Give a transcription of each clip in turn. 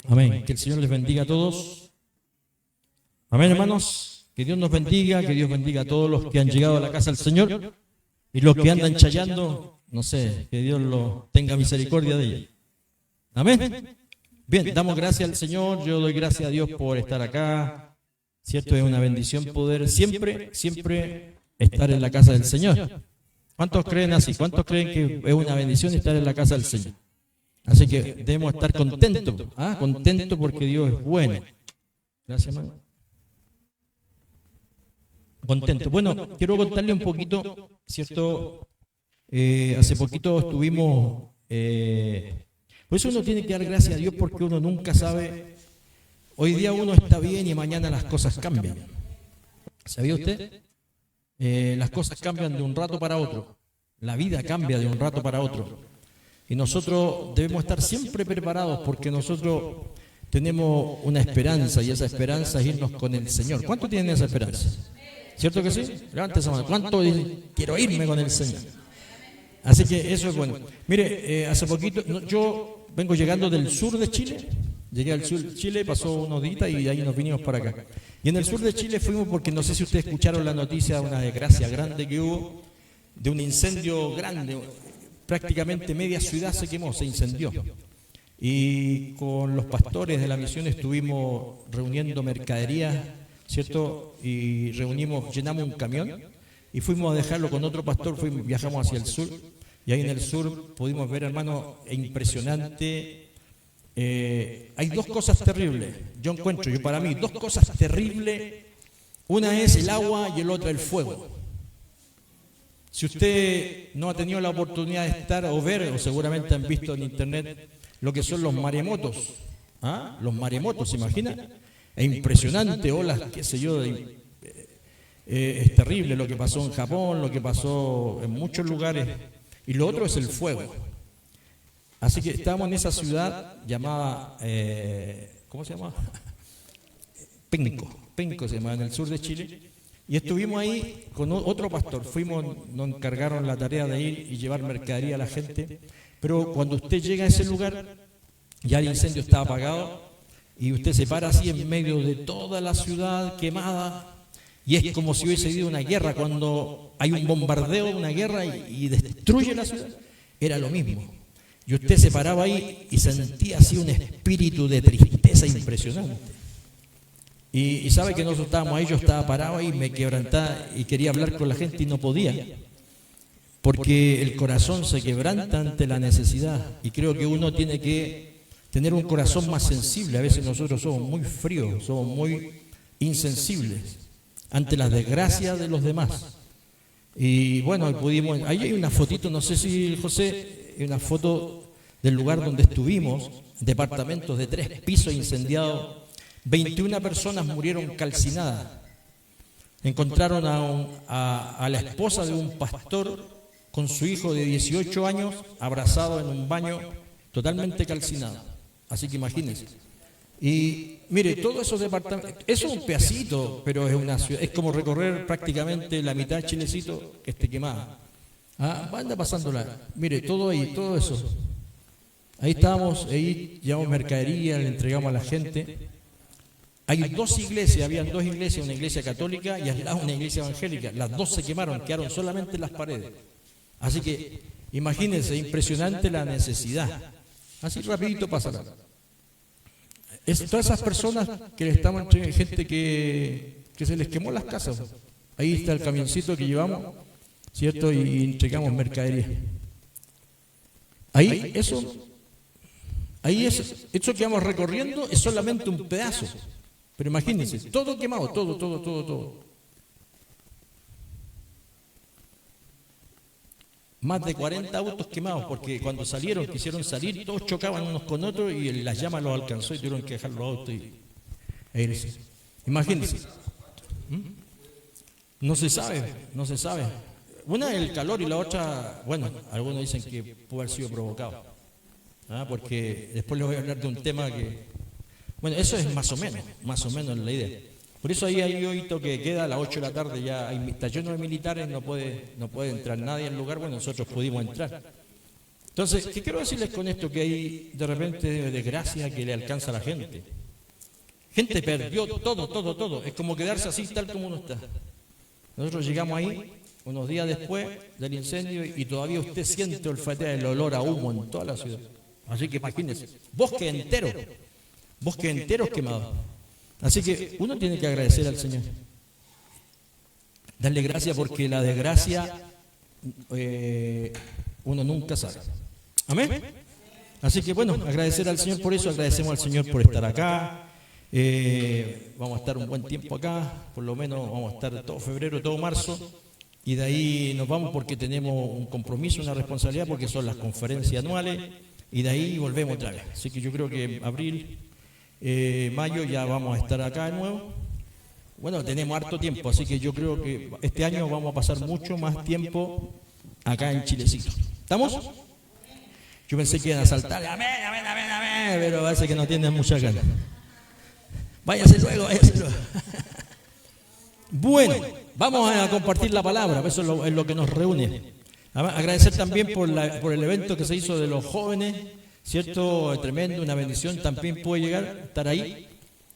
Amén. Que el Señor les bendiga a todos. Amén, hermanos. Que Dios nos bendiga, que Dios bendiga a todos los que han llegado a la casa del Señor y los que andan chayando, no sé, que Dios lo tenga misericordia de ellos. Amén. Bien, damos gracias al Señor. Yo doy gracias a Dios por estar acá. Cierto, es una bendición poder siempre estar en la casa del Señor. ¿Cuántos creen así? ¿Cuántos creen que es una bendición estar en la casa del Señor? Así que debemos estar contentos, contentos porque Dios es bueno. Gracias, hermano. Contento. Bueno, quiero contarle un poquito, ¿cierto? Hace poquito estuvimos... por eso uno tiene que dar gracias a Dios porque uno nunca sabe... Hoy día uno está bien y mañana las cosas cambian. ¿Sabía usted? Las cosas cambian de un rato para otro. La vida cambia de un rato para otro. Y nosotros debemos estar siempre preparados porque nosotros tenemos una esperanza y esa esperanza es irnos con el Señor. ¿Cuántos tienen esa esperanza? ¿Cierto que sí? Levanten esa mano. ¿Cuánto quiero irme con el Señor? Así que eso es bueno. Mire, hace poquito, yo vengo llegando del sur de Chile. Llegué al sur de Chile, pasó unos días y de ahí nos vinimos para acá. Y en el sur de Chile fuimos porque no sé si ustedes escucharon la noticia de una desgracia grande que hubo, de un incendio grande. Prácticamente media ciudad se quemó, se incendió. Y con los pastores de la misión estuvimos reuniendo mercaderías, ¿cierto? Y llenamos un camión y fuimos a dejarlo con otro pastor, viajamos hacia el sur. Y ahí en el sur pudimos ver, hermano, impresionante. Hay dos cosas terribles, yo para mí, dos cosas terribles. Una es el agua y el otro el fuego. Si usted no ha tenido la oportunidad de estar o ver, o seguramente han visto en internet, lo que son los maremotos. Los maremotos, ¿se imagina? Es impresionante, olas, qué sé yo, es terrible lo que pasó en Japón, lo que pasó en muchos lugares. Y lo otro es el fuego. Así que estábamos en esa ciudad llamada, ¿cómo se llama? Penco se llama, en el sur de Chile. Y estuvimos ahí con otro pastor. Nos encargaron la tarea de ir y llevar mercadería a la gente. Pero cuando usted llega a ese lugar, ya el incendio está apagado y usted se para así en medio de toda la ciudad quemada. Y es como si hubiese habido una guerra. Cuando hay un bombardeo, una guerra y destruye la ciudad, era lo mismo. Y usted se paraba ahí y sentía así un espíritu de tristeza impresionante. Y sabe que nosotros estábamos ahí, yo estaba parado ahí, me quebrantaba y quería hablar con la gente y no podía. Porque el corazón se quebranta ante la necesidad. Y creo que uno tiene que tener un corazón más sensible. A veces nosotros somos muy fríos, somos muy insensibles ante las desgracias de los demás. Y bueno, ahí hay una fotito, no sé si José, hay una foto del lugar donde estuvimos, departamentos de 3 pisos incendiados. 21 personas murieron calcinadas. Encontraron a la esposa de un pastor con su hijo de 18 años abrazado en un baño totalmente calcinado. Así que imagínense. Y mire, todos esos departamentos, eso es un pedacito, pero es una ciudad, es como recorrer prácticamente la mitad de Chilecito que esté quemada. Anda pasándola. Mire, todo ahí, todo eso. Ahí estábamos, ahí llevamos mercadería, le entregamos a la gente. Hay habían dos iglesias, una iglesia católica y al lado una iglesia evangélica. Las dos se quemaron, quedaron solamente las paredes. Así que imagínense, impresionante la necesidad. Así rapidito pasará. Todas esas personas que le estamos entregando, gente que se les quemó las casas. Ahí está el camioncito que llevamos, ¿cierto? Y entregamos mercadería. Eso que vamos recorriendo es solamente un pedazo. Pero imagínense, todo quemado, todo. Más de 40 autos quemados, porque cuando quisieron salir, todos chocaban unos con otros y las llamas los alcanzó y tuvieron que dejar los autos e irse. Imagínense. No se sabe. Una es el calor y la otra, bueno, algunos dicen que puede haber sido provocado. Porque después les voy a hablar de un tema que... Bueno, eso es más o menos la idea. Por eso ahí hay hoy toque de queda a las 8 de la tarde, ya está lleno de militares, no puede entrar nadie al lugar, bueno, nosotros pudimos entrar. Entonces, ¿qué quiero decirles con esto? Que hay de repente desgracia que le alcanza a la gente. Gente perdió todo. Es como quedarse así tal como uno está. Nosotros llegamos ahí unos días después del incendio y todavía usted siente olfatea el olor a humo en toda la ciudad. Así que imagínense, bosques enteros quemados. Así que uno tiene que agradecer al Señor. Darle gracias porque la desgracia uno nunca sabe. Amén. Así que bueno, agradecer al Señor por eso, agradecemos al Señor por estar acá. Vamos a estar un buen tiempo acá, por lo menos vamos a estar todo febrero, todo marzo, y de ahí nos vamos porque tenemos un compromiso, una responsabilidad, porque son las conferencias anuales, y de ahí volvemos otra vez. Así que yo creo que abril, mayo ya vamos a estar acá de nuevo. Bueno, tenemos harto tiempo, así que yo creo que este año vamos a pasar mucho más tiempo acá en Chilecito. ¿Estamos? Yo pensé que iban a saltar, amén, pero parece que no tienen mucha ganas. Váyase luego. Bueno, vamos a compartir la palabra, eso es lo que nos reúne. Agradecer también por el evento que se hizo de los jóvenes, ¿cierto? Tremendo, una bendición, también puede llegar, estar ahí.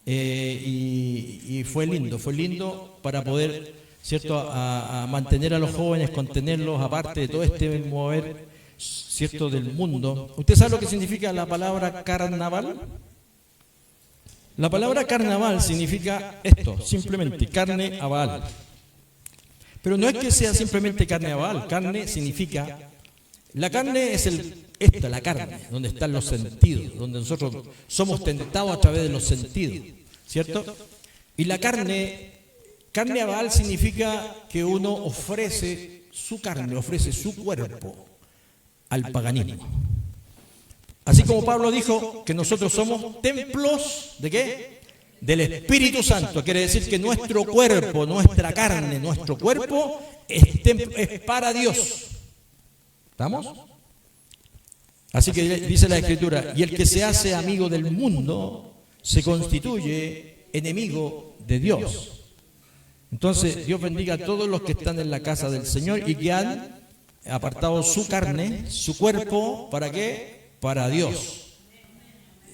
Y fue lindo para poder, ¿cierto? A mantener a los jóvenes, contenerlos, aparte de todo este mover, ¿cierto? Del mundo. ¿Usted sabe lo que significa la palabra carnaval? La palabra carnaval significa esto, simplemente carne a Baal. Pero no es que sea simplemente carne a Baal, carne significa, la carne es la carne, donde están los sentidos, donde nosotros somos tentados a través de los sentidos, ¿cierto? Y la carne a Baal significa que uno ofrece su carne, ofrece su cuerpo al paganismo. Así como Pablo dijo que nosotros somos templos, ¿de qué? Del Espíritu Santo. Quiere decir que nuestro cuerpo, nuestra carne, nuestro cuerpo es para Dios. ¿Estamos? Así que dice la Escritura, y el que se hace amigo del mundo se constituye enemigo de Dios. Entonces, Dios bendiga a todos los que están en la casa del Señor y que han apartado su carne, su cuerpo, ¿para qué? Para Dios.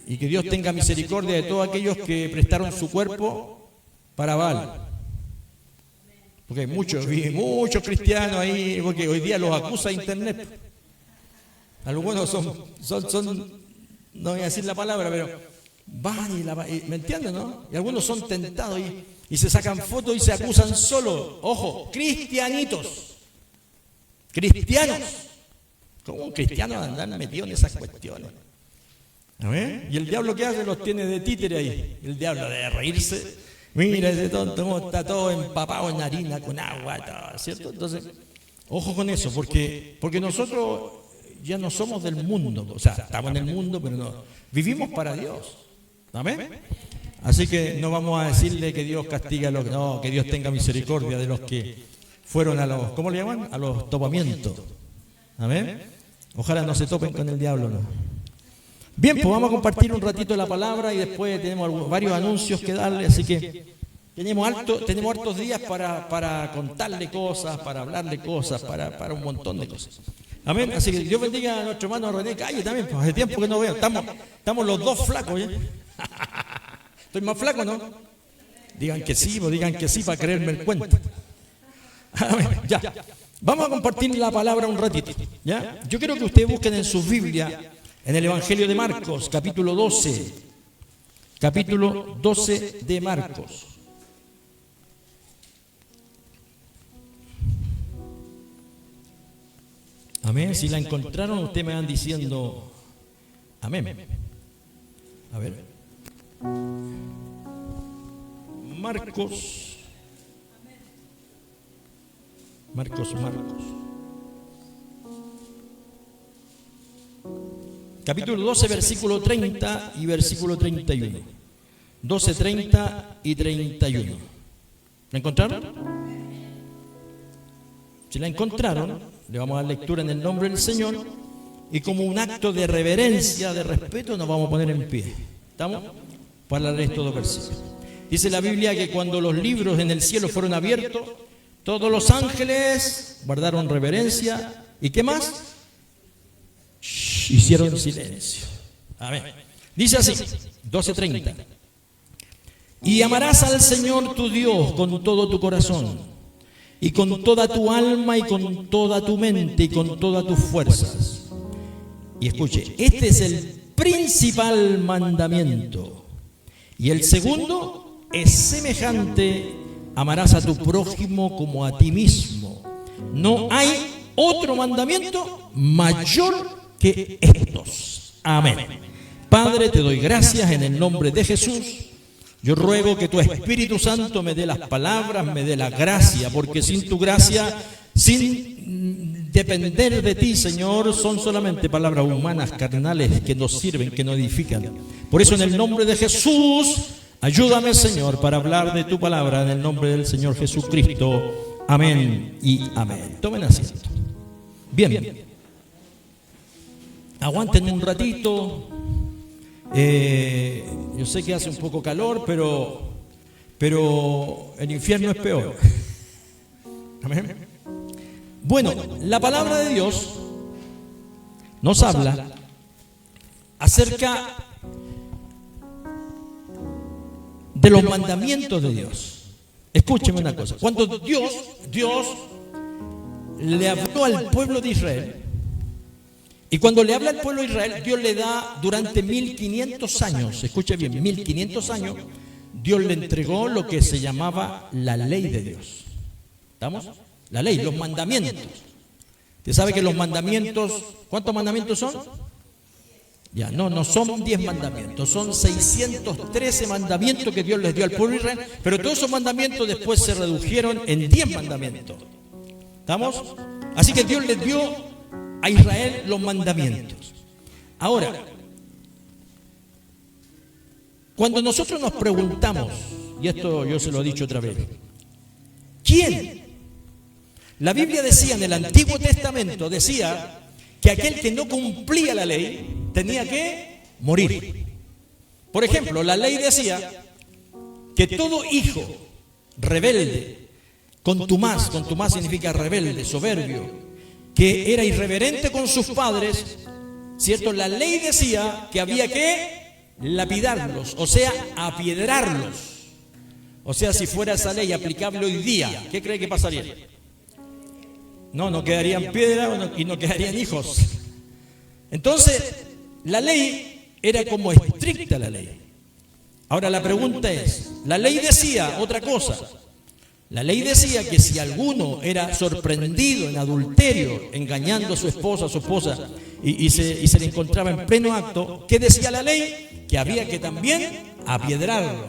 Y que Dios tenga misericordia de todos aquellos que prestaron su cuerpo para Baal. Porque hay muchos cristianos ahí, porque hoy día los acusa Internet. Algunos son no voy a decir la palabra, pero van ¿me entienden, no? Y algunos son tentados y se sacan fotos y se acusan solo. Ojo, cristianitos. Cristianos. ¿Cómo un cristiano andar metido en esas cuestiones? ¿A ver? Y el diablo que hace los tiene de títere ahí. El diablo de reírse. Mira ese tonto, cómo está todo empapado en harina, con agua, todo, ¿cierto? Entonces, ojo con eso, porque nosotros ya no somos del mundo. O sea, estamos en el mundo, pero no. Vivimos para Dios. ¿Amén? Así que no vamos a decirle que Dios castiga a los... No, que Dios tenga misericordia de los que fueron a los... ¿Cómo le llaman? A los topamientos. ¿Amén? Ojalá no se topen con el diablo, ¿no? Bien, pues vamos a compartir un ratito la palabra y después tenemos varios anuncios que darle, así que tenemos hartos días para contarle cosas, para hablarle cosas, para un montón de cosas. Amén. Así que Dios bendiga a nuestro hermano René Calle también, pues hace tiempo que no veo. Estamos los dos flacos, ¿eh? ¿Estoy más flaco, no? Digan que sí para creerme el cuento. Amén. Ya. Vamos a compartir la palabra un ratito, ¿ya? Yo quiero que ustedes busquen en sus Biblias, en el Evangelio de Marcos, capítulo 12. Capítulo 12 de Marcos. Amén. Si la encontraron, ustedes me van diciendo amén. A ver. Marcos. Capítulo 12, versículo 30 y versículo 31. 12, 30 y 31. ¿La encontraron? Si la encontraron, le vamos a dar lectura en el nombre del Señor y como un acto de reverencia, de respeto, nos vamos a poner en pie. ¿Estamos? Para leer estos dos versículos. Dice la Biblia que cuando los libros en el cielo fueron abiertos, todos los ángeles guardaron reverencia. ¿Y qué más? Hicieron silencio. Amén. Dice así, 12:30. Y amarás al Señor tu Dios con todo tu corazón, y con toda tu alma, y con toda tu mente, y con todas tus fuerzas. Y escuche, este es el principal mandamiento. Y el segundo es semejante: amarás a tu prójimo como a ti mismo. No hay otro mandamiento mayor que estos. Amén. Padre, te doy gracias en el nombre de Jesús. Yo ruego que tu Espíritu Santo me dé las palabras, me dé la gracia, porque sin tu gracia, sin depender de ti, Señor, son solamente palabras humanas, carnales, que nos sirven, que nos edifican. Por eso, en el nombre de Jesús, ayúdame, Señor, para hablar de tu palabra, en el nombre del Señor Jesucristo. Amén y amén. Tomen asiento. Bien. Aguanten un ratito. Yo sé que hace un poco calor, pero el infierno es peor. Amén. Bueno, la palabra de Dios nos habla acerca de los mandamientos de Dios. Escúcheme una cosa. Cuando Dios le habló al pueblo de Israel, y cuando le habla al pueblo de Israel, Dios le da durante 1500 años, escuche bien, 1500 años, Dios le entregó lo que se llamaba la ley de Dios. ¿Estamos? La ley, los mandamientos. ¿Usted sabe que los mandamientos, cuántos mandamientos son? Ya, no son 10 mandamientos, son 613 mandamientos que Dios les dio al pueblo de Israel, pero todos esos mandamientos después se redujeron en 10 mandamientos. ¿Estamos? Así que Dios les dio a Israel los mandamientos. Ahora, cuando nosotros nos preguntamos, y esto yo se lo he dicho otra vez, ¿quién? La Biblia decía en el Antiguo Testamento, decía que aquel que no cumplía la ley tenía que morir. Por ejemplo, la ley decía que todo hijo rebelde, contumaz significa rebelde, soberbio, que era irreverente con sus padres, ¿cierto? La ley decía que había que lapidarlos, o sea, apiedrarlos. O sea, si fuera esa ley aplicable hoy día, ¿qué cree que pasaría? No quedarían piedra y no quedarían hijos. Entonces, la ley era como estricta la ley. Ahora la pregunta es, la ley decía otra cosa. La ley decía que si alguno era sorprendido en adulterio, engañando a su esposa, y se le encontraba en pleno acto, ¿qué decía la ley? Que había que también apiedrarlo.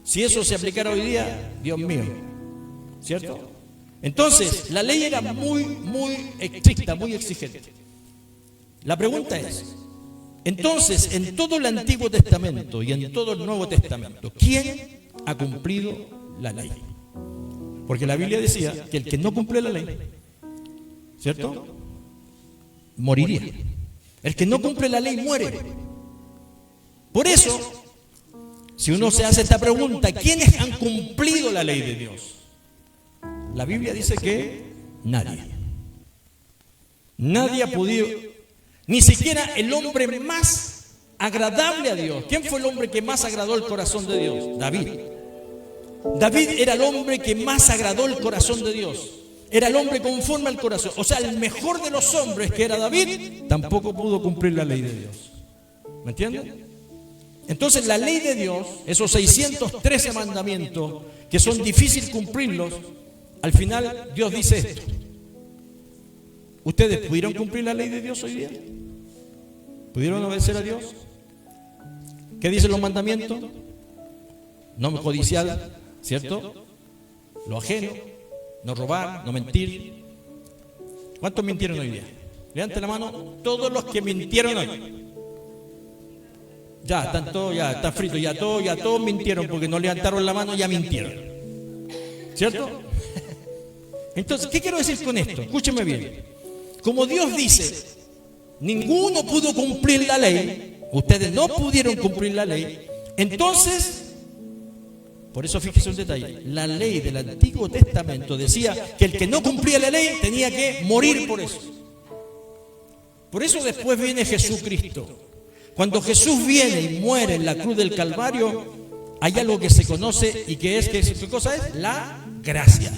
Si eso se aplicara hoy día, Dios mío, ¿cierto? Entonces, la ley era muy estricta, muy exigente. La pregunta es, entonces, en todo el Antiguo Testamento y en todo el Nuevo Testamento, ¿quién ha cumplido la ley? Porque la Biblia decía que el que no cumple la ley, ¿cierto?, moriría. El que no cumple la ley muere. Por eso, si uno se hace esta pregunta, ¿quiénes han cumplido la ley de Dios? La Biblia dice que nadie. Nadie ha podido, ni siquiera el hombre más agradable a Dios. ¿Quién fue el hombre que más agradó el corazón de Dios? David. David era el hombre que más agradó el corazón de Dios. Era el hombre conforme al corazón. O sea, el mejor de los hombres, que era David, tampoco pudo cumplir la ley de Dios. ¿Me entienden? Entonces la ley de Dios, esos 613 mandamientos que son difíciles cumplirlos, al final Dios dice esto: ¿ustedes pudieron cumplir la ley de Dios hoy día? ¿Pudieron obedecer a Dios? ¿Qué dicen los mandamientos? No codiciar, ¿cierto? Lo ajeno, no robar, no mentir. ¿Cuántos mintieron hoy día? Levanten la mano todos los que mintieron hoy. Ya, están todos, ya, está frito, ya todos mintieron, porque no levantaron la mano, ya mintieron. ¿Cierto? Entonces, ¿qué quiero decir con esto? Escúchenme bien. Como Dios dice, ninguno pudo cumplir la ley, ustedes no pudieron cumplir la ley, entonces, por eso fíjese un detalle, la ley del Antiguo Testamento decía que el que no cumplía la ley tenía que morir por eso. Por eso después viene Jesucristo. Cuando Jesús viene y muere en la cruz del Calvario, hay algo que se conoce y que es, ¿qué cosa es? La gracia.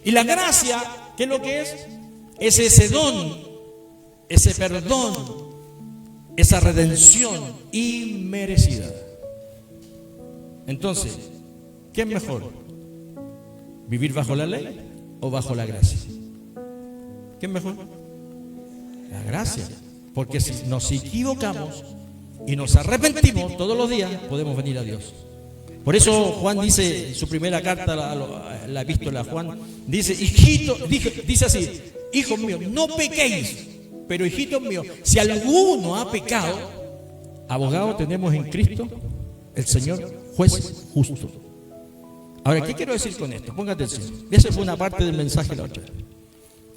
Y la gracia, ¿qué es lo que es? Es ese don, ese perdón, esa redención inmerecida. Entonces, ¿qué es mejor? ¿Vivir bajo la ley o bajo la gracia? ¿Qué es mejor? La gracia. Porque si nos equivocamos y nos arrepentimos todos los días, podemos venir a Dios. Por eso Juan dice en su primera carta, la epístola a Juan, dice, hijito, dice así, hijos míos, no pequéis, pero hijitos míos, si alguno ha pecado, abogado tenemos en Cristo, el Señor, juez justo. Ahora, ¿qué quiero decir con esto? Ponga atención. Esa fue una parte del mensaje la otra.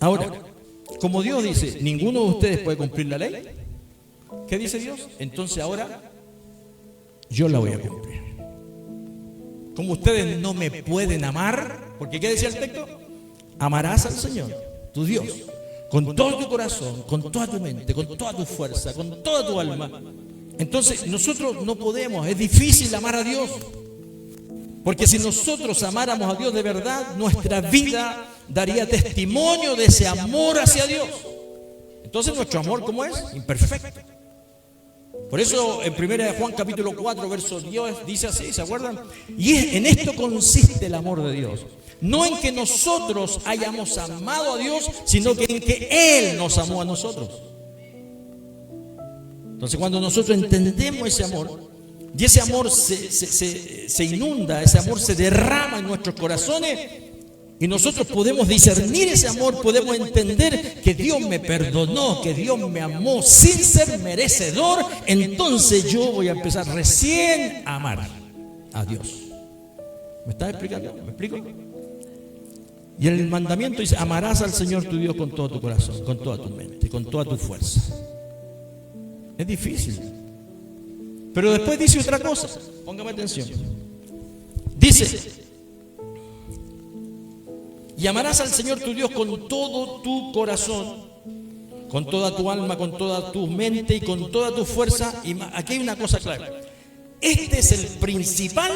Ahora, como Dios dice, ninguno de ustedes puede cumplir la ley, ¿qué dice Dios? Entonces ahora, yo la voy a cumplir. Como ustedes no me pueden amar, porque ¿qué decía el texto? Amarás al Señor, tu Dios, con todo tu corazón, con toda tu mente, con toda tu fuerza, con toda tu alma. Entonces nosotros no podemos, es difícil amar a Dios. Porque si nosotros amáramos a Dios de verdad, nuestra vida daría testimonio de ese amor hacia Dios. Entonces nuestro amor, ¿cómo es? Imperfecto. Por eso en 1 Juan capítulo 4, verso 10 dice así, ¿se acuerdan? Y en esto consiste el amor de Dios. No en que nosotros hayamos amado a Dios, sino que en que Él nos amó a nosotros. Entonces cuando nosotros entendemos ese amor, y ese amor se inunda, ese amor se derrama en nuestros corazones, y nosotros podemos discernir ese amor, podemos entender que Dios me perdonó, que Dios me amó sin ser merecedor, entonces yo voy a empezar recién a amar a Dios. ¿Me estás explicando? ¿Me explico? Y el mandamiento dice, amarás al Señor tu Dios con todo tu corazón, con toda tu mente, con toda tu fuerza. Es difícil. Pero después dice otra cosa, póngame atención. Dice, y amarás al Señor tu Dios con todo tu corazón, con toda tu alma, con toda tu mente y con toda tu fuerza. Y aquí hay una cosa clara. Este es el principal,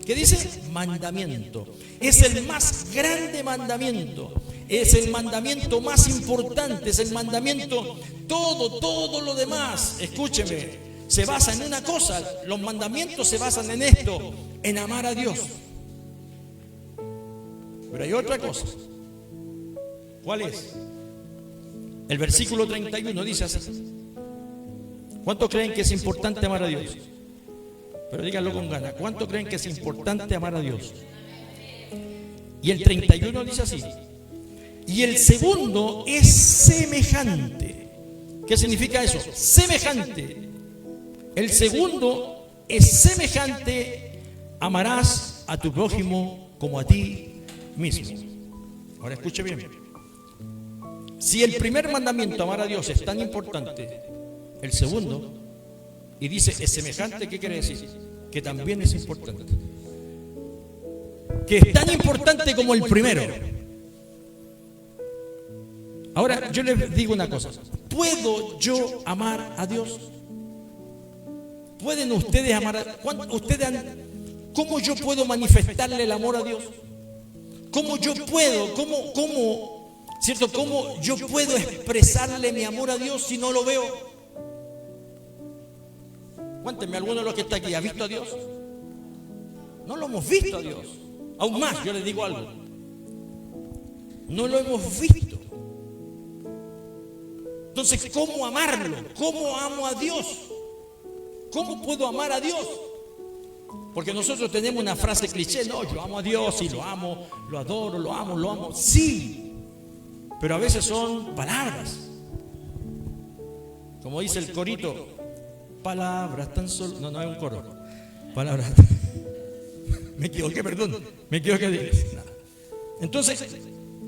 ¿qué dice? Mandamiento. Es el más grande mandamiento. Es el mandamiento más importante. Es el mandamiento, todo lo demás. Escúcheme, se basa en una cosa. Los mandamientos se basan en esto, en amar a Dios. Pero hay otra cosa. ¿Cuál es? El versículo 31 dice así. ¿Cuántos creen que es importante amar a Dios? Pero díganlo con ganas. ¿Cuántos creen que es importante amar a Dios? Y el 31 dice así. Y el segundo es semejante. ¿Qué significa eso? Semejante. El segundo es semejante. Amarás a tu prójimo como a ti mismo. Ahora escuche bien. Si el primer mandamiento, amar a Dios, es tan importante, el segundo, y dice es semejante, ¿qué quiere decir? Que también es importante. Que es tan importante como el primero. Ahora yo les digo una cosa. ¿Puedo yo amar a Dios? ¿Pueden ustedes amar a Dios? ¿Cómo yo puedo manifestarle el amor a Dios? ¿Cómo yo puedo, ¿cierto? ¿Cómo yo puedo expresarle mi amor a Dios si no lo veo? Cuéntenme, ¿alguno de los que está aquí ha visto a Dios? No lo hemos visto a Dios. Aún más, yo les digo algo. No lo hemos visto. Entonces, ¿cómo amarlo? ¿Cómo amo a Dios? ¿Cómo puedo amar a Dios? Porque nosotros tenemos una frase cliché, no, yo amo a Dios y lo amo, lo adoro, lo amo. Sí, pero a veces son palabras. Como dice el corito, palabras tan solo... No, no es un coro. Palabras... Me equivoqué. Entonces,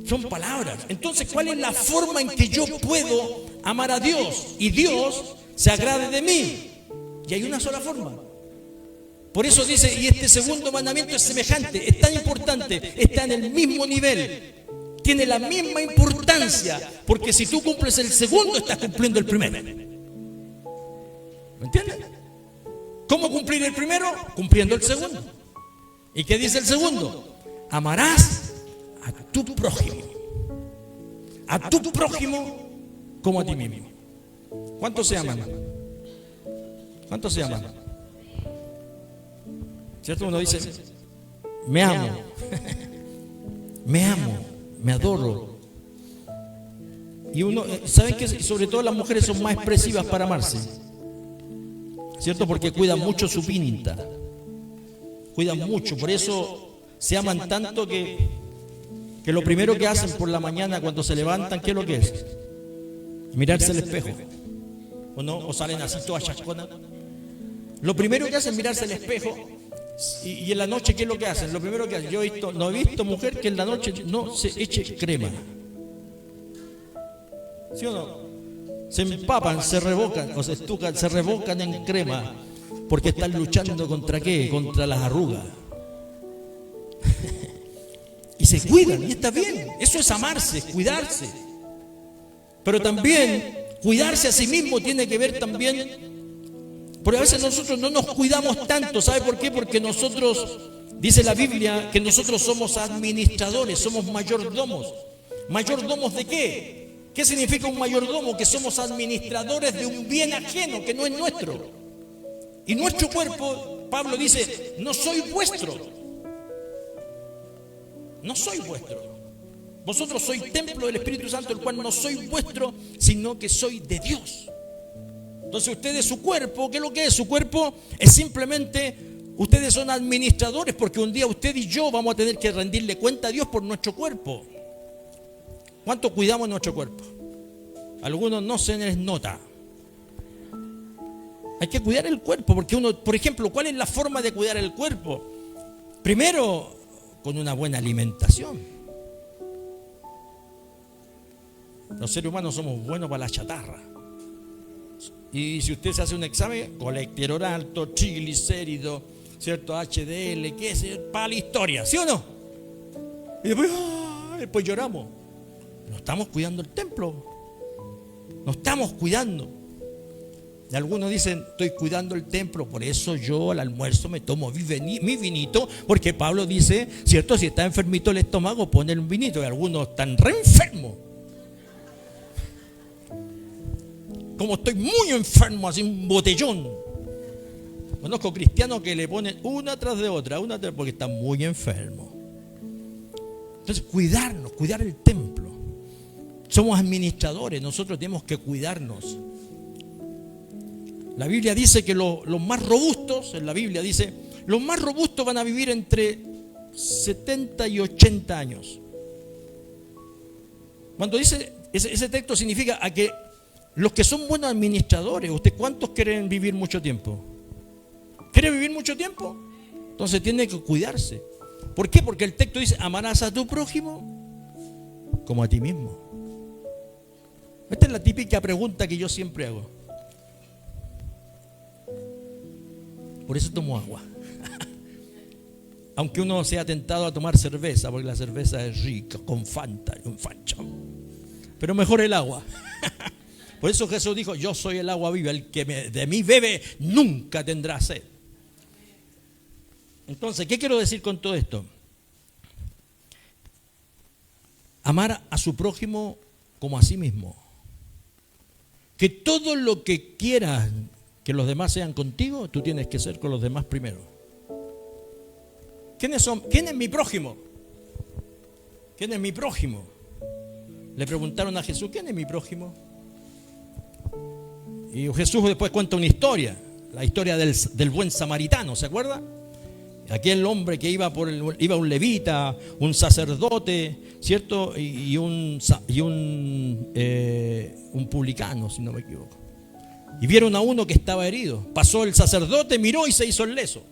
son palabras. Entonces, ¿cuál es la forma en que yo puedo amar a Dios y Dios se agrade de mí? Y hay una sola forma. Por eso dice, y este segundo mandamiento es semejante, es tan importante, está en el mismo nivel. tiene la misma importancia, porque si tú cumples el segundo, estás cumpliendo el primero. ¿Me entiendes? ¿Cómo cumplir el primero? Cumpliendo el segundo. ¿Y qué dice el segundo? Amarás a tu prójimo. A tu prójimo como a ti mismo. ¿Cuántos se aman? ¿Cuántos se aman? ¿Cierto? Uno dice, me amo. Me amo, me adoro. Y uno, ¿saben que sobre todo las mujeres son más expresivas para amarse? ¿Cierto? Porque cuidan mucho su pinta. Cuidan mucho, por eso se aman tanto que lo primero que hacen por la mañana cuando se levantan, ¿qué es lo que es? Mirarse al espejo. ¿O no? ¿O salen así todas chasconas? Lo primero que hacen es mirarse al espejo. Y en la noche, ¿qué es lo que hacen? Lo primero que hacen, yo no he visto mujer que en la noche no se eche crema. ¿Sí o no? Se empapan, se revocan, o se estucan, se revocan en crema, porque están luchando ¿contra qué? Contra las arrugas. Y se cuidan, y está bien. Eso es amarse, cuidarse. Pero también, cuidarse a sí mismo tiene que ver también. Porque a veces nosotros no nos cuidamos tanto. ¿Sabe por qué? Porque nosotros, dice la Biblia, que nosotros somos administradores, somos mayordomos. ¿Mayordomos de qué? ¿Qué significa un mayordomo? Que somos administradores de un bien ajeno que no es nuestro. Y nuestro cuerpo, Pablo dice, no soy vuestro. No soy vuestro. Vosotros sois templo del Espíritu Santo, el cual no soy vuestro, sino que soy de Dios. Entonces ustedes, su cuerpo, ¿qué es lo que es? Su cuerpo es simplemente, ustedes son administradores, porque un día usted y yo vamos a tener que rendirle cuenta a Dios por nuestro cuerpo. ¿Cuánto cuidamos nuestro cuerpo? Algunos no se les nota. Hay que cuidar el cuerpo, porque uno, por ejemplo, ¿cuál es la forma de cuidar el cuerpo? Primero, con una buena alimentación. Los seres humanos somos buenos para la chatarra. Y si usted se hace un examen, colesterol alto, triglicéridos, ¿cierto? HDL, ¿qué es? Para la historia, ¿sí o no? Y después lloramos. No estamos cuidando el templo. No estamos cuidando. Y algunos dicen, estoy cuidando el templo, por eso yo al almuerzo me tomo mi vinito, porque Pablo dice, ¿cierto? Si está enfermito el estómago, pone un vinito. Y algunos están re enfermos. Como estoy muy enfermo, así un botellón. Conozco cristianos que le ponen una tras de otra, porque están muy enfermos. Entonces, cuidarnos, cuidar el templo. Somos administradores, nosotros tenemos que cuidarnos. La Biblia dice que los más robustos, en la Biblia dice, los más robustos van a vivir entre 70 y 80 años. Cuando dice ese texto significa a que los que son buenos administradores, ¿usted cuántos quieren vivir mucho tiempo? ¿Quiere vivir mucho tiempo? Entonces tiene que cuidarse. ¿Por qué? Porque el texto dice, amarás a tu prójimo como a ti mismo. Esta es la típica pregunta que yo siempre hago. Por eso tomo agua. Aunque uno sea tentado a tomar cerveza, porque la cerveza es rica, con Fanta y un fancho. Pero mejor el agua. Por eso Jesús dijo, yo soy el agua viva, el que de mí bebe nunca tendrá sed. Entonces, ¿qué quiero decir con todo esto? Amar a su prójimo como a sí mismo. Que todo lo que quieras que los demás sean contigo, tú tienes que ser con los demás primero. ¿Quiénes son? ¿Quién es mi prójimo? ¿Quién es mi prójimo? Le preguntaron a Jesús, ¿quién es mi prójimo? Y Jesús después cuenta una historia, la historia del buen samaritano, ¿se acuerda? Aquel hombre que iba un levita, un sacerdote, ¿cierto? Y un publicano, si no me equivoco. Y vieron a uno que estaba herido. Pasó el sacerdote, miró y se hizo el leso.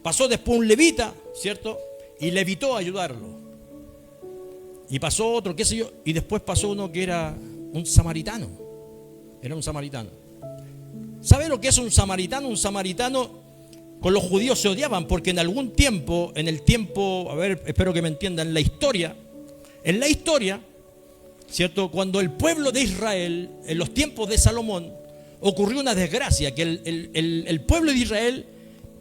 Pasó después un levita, ¿cierto? Y le evitó ayudarlo. Y pasó otro, qué sé yo, y después pasó uno que era un samaritano. Era un samaritano. ¿Sabe lo que es un samaritano? Un samaritano, con los judíos se odiaban porque en algún tiempo, a ver, espero que me entiendan la historia, En la historia, ¿cierto? Cuando el pueblo de Israel, en los tiempos de Salomón, ocurrió una desgracia, que el pueblo de Israel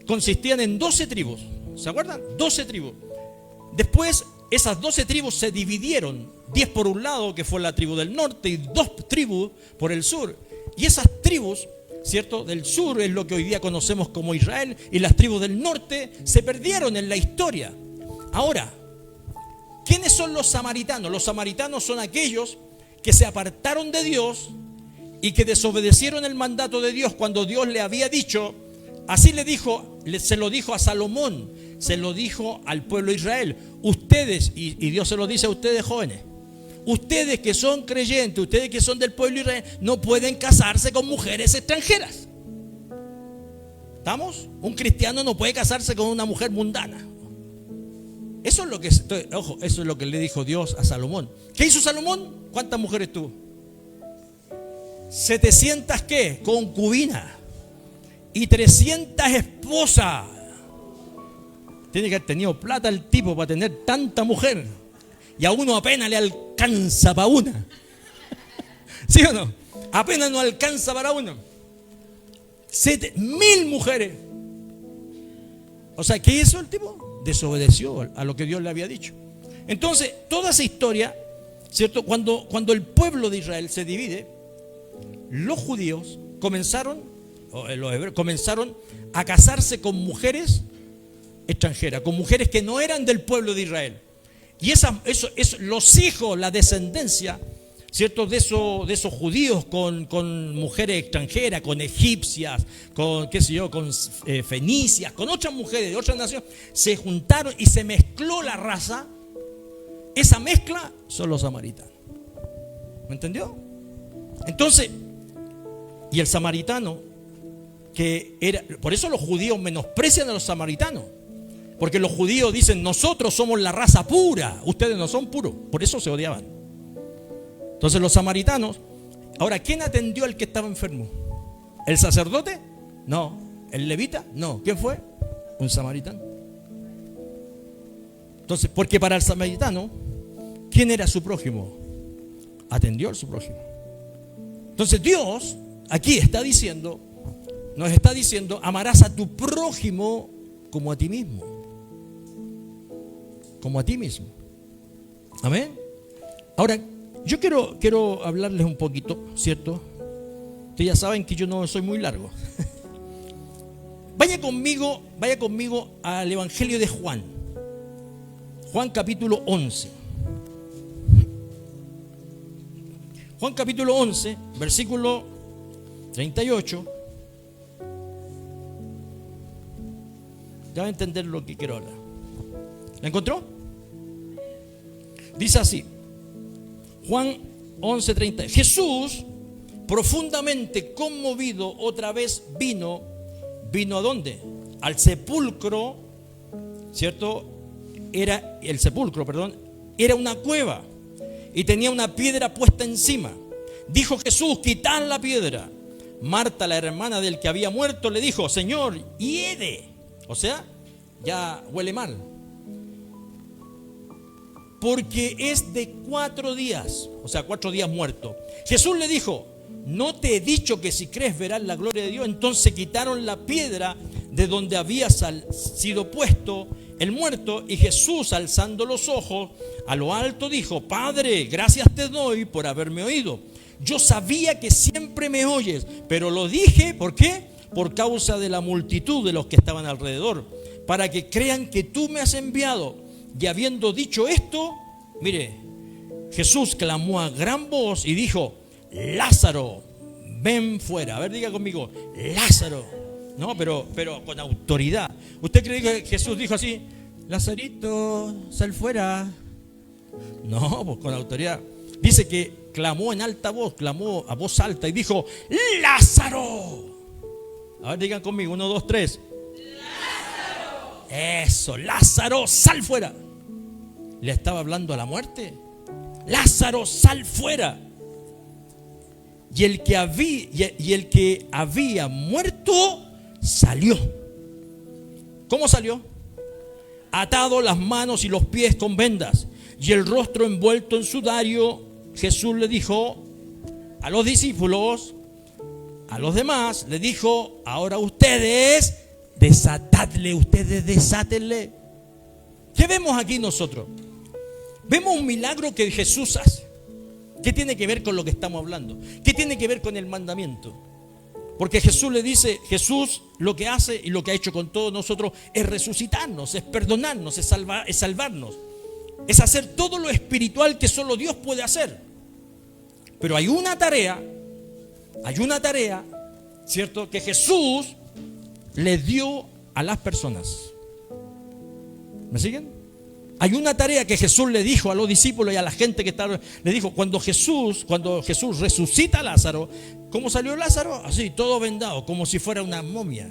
consistían en 12 tribus. ¿Se acuerdan? 12 tribus. Después, esas 12 tribus se dividieron, 10 por un lado, que fue la tribu del norte, y 2 tribus por el sur. Y esas tribus, ¿cierto?, del sur es lo que hoy día conocemos como Israel, y las tribus del norte se perdieron en la historia. Ahora, ¿quiénes son los samaritanos? Los samaritanos son aquellos que se apartaron de Dios y que desobedecieron el mandato de Dios cuando Dios le había dicho, así le dijo, se lo dijo a Salomón, se lo dijo al pueblo de Israel. Ustedes, y Dios se lo dice a ustedes jóvenes, ustedes que son creyentes, ustedes que son del pueblo de Israel, no pueden casarse con mujeres extranjeras. ¿Estamos? Un cristiano no puede casarse con una mujer mundana. Eso es lo que ojo, eso es lo que le dijo Dios a Salomón. ¿Qué hizo Salomón? ¿Cuántas mujeres tuvo? 700 ¿qué? Concubinas y 300 esposas. Tiene que haber tenido plata el tipo para tener tanta mujer. Y a uno apenas le alcanza para una. ¿Sí o no? Apenas no alcanza para uno. 7.000 mujeres. O sea, ¿qué hizo el tipo? Desobedeció a lo que Dios le había dicho. Entonces, toda esa historia, ¿cierto? Cuando el pueblo de Israel se divide, los judíos comenzaron, los hebreos, comenzaron a casarse con mujeres extranjeras, con mujeres que no eran del pueblo de Israel. Y los hijos, la descendencia, ¿cierto?, de esos judíos con mujeres extranjeras, con egipcias, con qué sé yo, con fenicias, con otras mujeres de otras naciones, se juntaron y se mezcló la raza. Esa mezcla son los samaritanos. ¿Me entendió? Entonces, y el samaritano, que era, por eso los judíos menosprecian a los samaritanos, porque los judíos dicen, nosotros somos la raza pura, ustedes no son puros, por eso se odiaban. Entonces los samaritanos, ahora, ¿quién atendió al que estaba enfermo? ¿El sacerdote? No. ¿El levita? No. ¿Quién fue? Un samaritano. Entonces, porque para el samaritano, ¿quién era su prójimo? Atendió a su prójimo. Entonces Dios aquí nos está diciendo, amarás a tu prójimo como a ti mismo. Como a ti mismo. Amén. Ahora, yo quiero hablarles un poquito, ¿cierto? Ustedes ya saben que yo no soy muy largo. Vaya conmigo al Evangelio de Juan. Juan capítulo 11. Juan capítulo 11, versículo 38. Ya va a entender lo que quiero hablar. ¿La encontró? Dice así. Juan 11:30. Jesús, profundamente conmovido, otra vez vino ¿a dónde? Al sepulcro, ¿cierto? Era una cueva y tenía una piedra puesta encima. Dijo Jesús, quitad la piedra. Marta, la hermana del que había muerto, le dijo, Señor, hiede. O sea, ya huele mal. Porque es de 4 días, o sea, 4 días muerto. Jesús le dijo, ¿no te he dicho que si crees verás la gloria de Dios? Entonces quitaron la piedra de donde había sido puesto el muerto, y Jesús, alzando los ojos a lo alto, dijo, Padre, gracias te doy por haberme oído. Yo sabía que siempre me oyes, pero lo dije, ¿por qué? Por causa de la multitud de los que estaban alrededor, para que crean que tú me has enviado. Y habiendo dicho esto, mire, Jesús clamó a gran voz y dijo, Lázaro, ven fuera. A ver, diga conmigo, Lázaro. No, pero con autoridad. ¿Usted cree que Jesús dijo así, Lazarito, sal fuera? No, pues con autoridad. Dice que clamó en alta voz, clamó a voz alta y dijo, Lázaro. A ver, digan conmigo, 1, 2, 3. Lázaro. Eso, Lázaro, sal fuera. ¿Le estaba hablando a la muerte? Lázaro, sal fuera. Y el que había muerto salió. ¿Cómo salió? Atado las manos y los pies con vendas, y el rostro envuelto en sudario, Jesús le dijo a los discípulos, a los demás, le dijo: ahora ustedes desátenle. ¿Qué vemos aquí nosotros? Vemos un milagro que Jesús hace. ¿Qué tiene que ver con lo que estamos hablando? ¿Qué tiene que ver con el mandamiento? Porque Jesús le dice, Jesús lo que hace y lo que ha hecho con todos nosotros es resucitarnos, es perdonarnos, es salvarnos, es hacer todo lo espiritual que solo Dios puede hacer. Pero hay una tarea, ¿cierto?, que Jesús le dio a las personas. ¿Me siguen? Hay una tarea que Jesús le dijo a los discípulos y a la gente que estaba, le dijo, cuando Jesús resucita a Lázaro, ¿cómo salió Lázaro? Así, todo vendado, como si fuera una momia.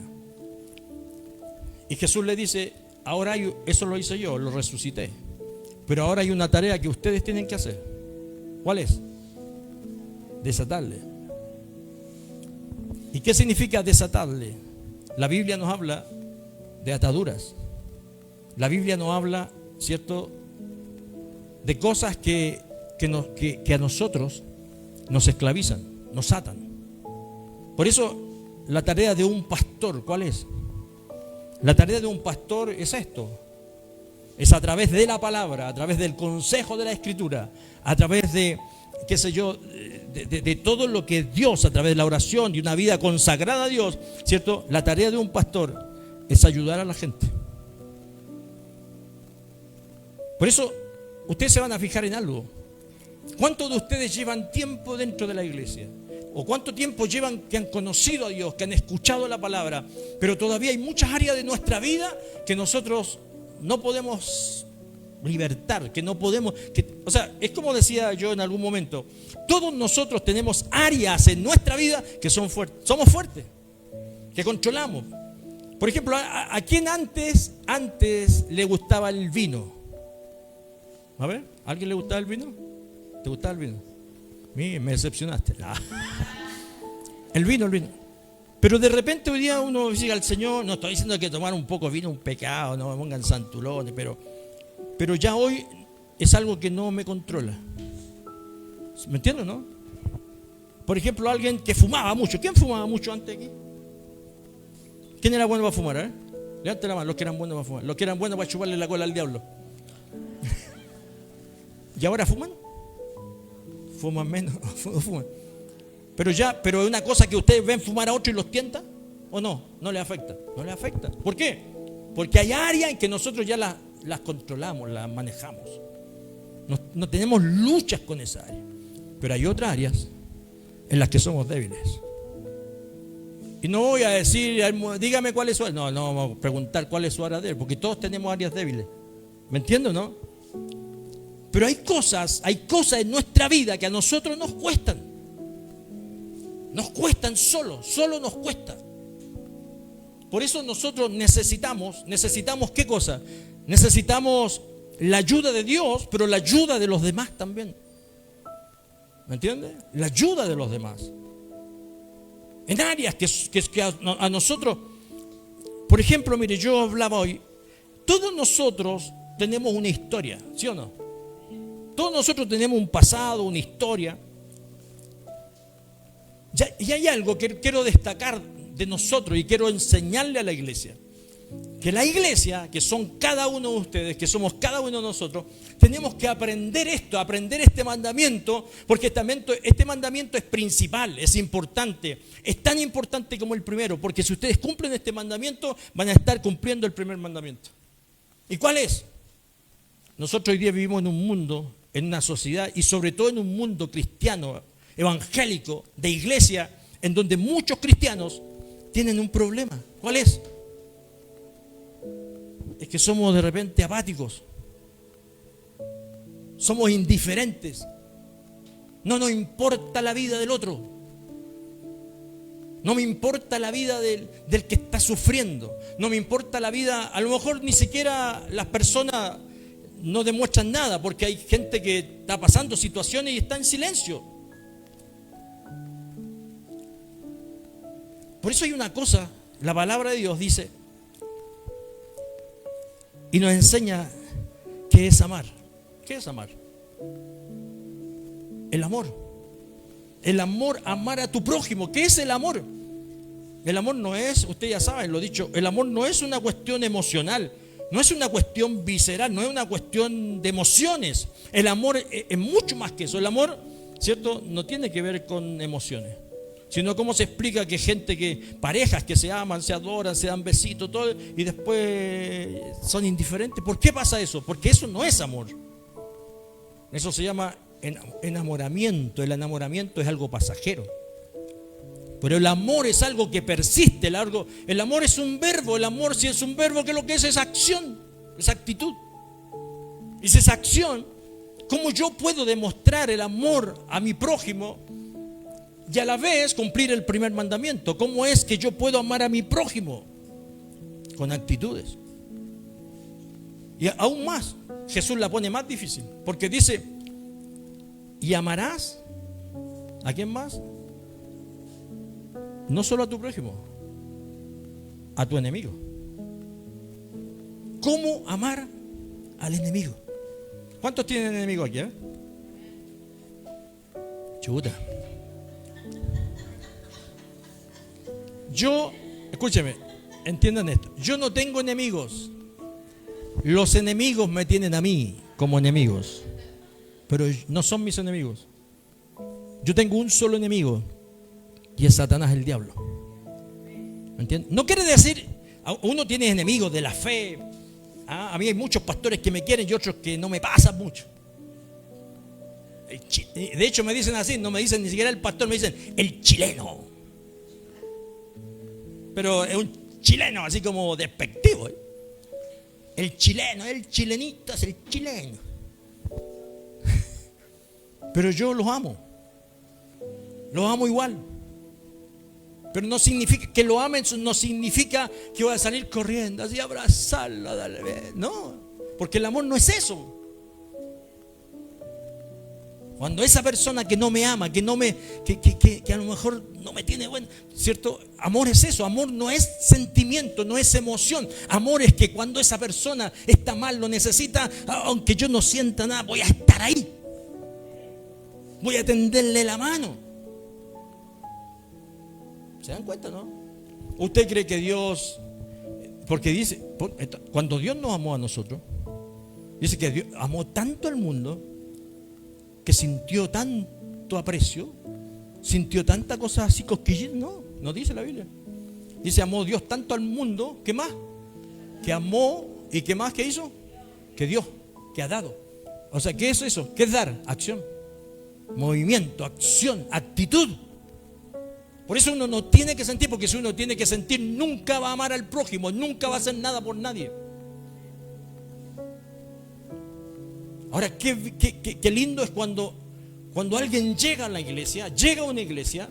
Y Jesús le dice, ahora eso lo hice yo, lo resucité. Pero ahora hay una tarea que ustedes tienen que hacer. ¿Cuál es? Desatarle. ¿Y qué significa desatarle? La Biblia nos habla de ataduras. La Biblia nos habla, ¿cierto?, de cosas que a nosotros nos esclavizan, nos atan. Por eso la tarea de un pastor, ¿cuál es? La tarea de un pastor es esto. Es a través de la palabra, a través del consejo de la Escritura, a través de, qué sé yo, de todo lo que Dios, a través de la oración y una vida consagrada a Dios, ¿cierto? La tarea de un pastor es ayudar a la gente. Por eso, ustedes se van a fijar en algo. ¿Cuántos de ustedes llevan tiempo dentro de la iglesia? ¿O cuánto tiempo llevan que han conocido a Dios, que han escuchado la palabra? Pero todavía hay muchas áreas de nuestra vida que nosotros no podemos libertar, que no podemos... o sea, es como decía yo en algún momento, todos nosotros tenemos áreas en nuestra vida que son fuertes, somos fuertes, que controlamos. Por ejemplo, ¿a quién antes le gustaba el vino? A ver, ¿a alguien le gustaba el vino? ¿Te gustaba el vino? Me decepcionaste. El vino. Pero de repente hoy día uno dice al Señor, no estoy diciendo que tomar un poco de vino es un pecado, no me pongan santulones, pero ya hoy es algo que no me controla. ¿Me entiendes, no? Por ejemplo, alguien que fumaba mucho. ¿Quién fumaba mucho antes aquí? ¿Quién era bueno para fumar? Levante la mano, los que eran buenos para fumar, los que eran buenos para chuparle la cola al diablo. ¿Y ahora fuman? Fuman menos, fuman. Pero es una cosa que ustedes ven fumar a otro y los tienta, ¿o no? No les afecta. No les afecta. ¿Por qué? Porque hay áreas en que nosotros ya las controlamos, las manejamos. No tenemos luchas con esa área. Pero hay otras áreas en las que somos débiles. Y no voy a decir, dígame cuál es su área. No vamos a preguntar cuál es su área débil, porque todos tenemos áreas débiles. ¿Me entiendes, no? Pero hay cosas en nuestra vida que a nosotros nos cuestan. Nos cuestan solo nos cuesta. Por eso nosotros necesitamos ¿qué cosa? Necesitamos la ayuda de Dios, pero la ayuda de los demás también. ¿Me entiendes? La ayuda de los demás. En áreas que a nosotros, por ejemplo, mire, yo hablaba hoy, todos nosotros tenemos una historia, ¿sí o no? Todos nosotros tenemos un pasado, una historia. Y hay algo que quiero destacar de nosotros y quiero enseñarle a la iglesia. Que la iglesia, que son cada uno de ustedes, que somos cada uno de nosotros, tenemos que aprender esto, aprender este mandamiento, porque este mandamiento es principal, es importante, es tan importante como el primero, porque si ustedes cumplen este mandamiento, van a estar cumpliendo el primer mandamiento. ¿Y cuál es? Nosotros hoy día vivimos en un mundo, en una sociedad y sobre todo en un mundo cristiano, evangélico, de iglesia, en donde muchos cristianos tienen un problema. ¿Cuál es? Es que somos de repente apáticos, somos indiferentes, no nos importa la vida del otro, no me importa la vida del que está sufriendo, no me importa la vida, a lo mejor ni siquiera las personas no demuestran nada, porque hay gente que está pasando situaciones y está en silencio. Por eso hay una cosa, la palabra de Dios dice y nos enseña qué es amar. ¿Qué es amar? El amor. El amor, amar a tu prójimo. ¿Qué es el amor? El amor no es, usted ya sabe, lo dicho, el amor no es una cuestión emocional, no es una cuestión visceral, no es una cuestión de emociones. El amor es mucho más que eso. El amor, ¿cierto?, no tiene que ver con emociones, sino cómo se explica que parejas que se aman, se adoran, se dan besitos, todo, y después son indiferentes. ¿Por qué pasa eso? Porque eso no es amor. Eso se llama enamoramiento. El enamoramiento es algo pasajero. Pero el amor es algo que persiste. El amor es un verbo. El amor, si es un verbo, ¿qué es lo que es acción? Es actitud. Y si es acción, ¿cómo yo puedo demostrar el amor a mi prójimo y a la vez cumplir el primer mandamiento? ¿Cómo es que yo puedo amar a mi prójimo? Con actitudes. Y aún más, Jesús la pone más difícil, porque dice: y amarás ¿a quién más? No solo a tu prójimo, a tu enemigo. ¿Cómo amar al enemigo? ¿Cuántos tienen enemigos aquí? Chuta. Escúcheme, entiendan esto. Yo no tengo enemigos. Los enemigos me tienen a mí como enemigos, pero no son mis enemigos. Yo tengo un solo enemigo, y es Satanás, el diablo. ¿Me entiendes? No quiere decir, uno tiene enemigos de la fe. A mí hay muchos pastores que me quieren y otros que no me pasan mucho. De hecho me dicen así, no me dicen ni siquiera el pastor, me dicen el chileno. Pero es un chileno así como despectivo, ¿eh? El chileno, el chilenito es el chileno. Pero yo los amo igual. Pero no significa que lo amen, no significa que voy a salir corriendo así, abrazarlo, darle. No, porque el amor no es eso. Cuando esa persona que no me ama, que a lo mejor no me tiene bueno, ¿cierto? Amor es eso. Amor no es sentimiento, no es emoción. Amor es que cuando esa persona está mal, lo necesita, aunque yo no sienta nada, voy a estar ahí. Voy a tenderle la mano. ¿Se dan cuenta, no? ¿Usted cree que Dios, porque dice, cuando Dios nos amó a nosotros, dice que Dios amó tanto al mundo que sintió tanto aprecio, sintió tanta cosa así cosquillita? No dice la Biblia. Dice: amó Dios tanto al mundo, ¿qué más? Que amó, y ¿qué más que hizo? Que dio, que ha dado. O sea, ¿qué es eso? ¿Qué es dar? Acción, movimiento, acción, actitud. Por eso uno no tiene que sentir, porque si uno tiene que sentir, nunca va a amar al prójimo, nunca va a hacer nada por nadie. Ahora, qué lindo es cuando alguien llega a la iglesia, llega a una iglesia,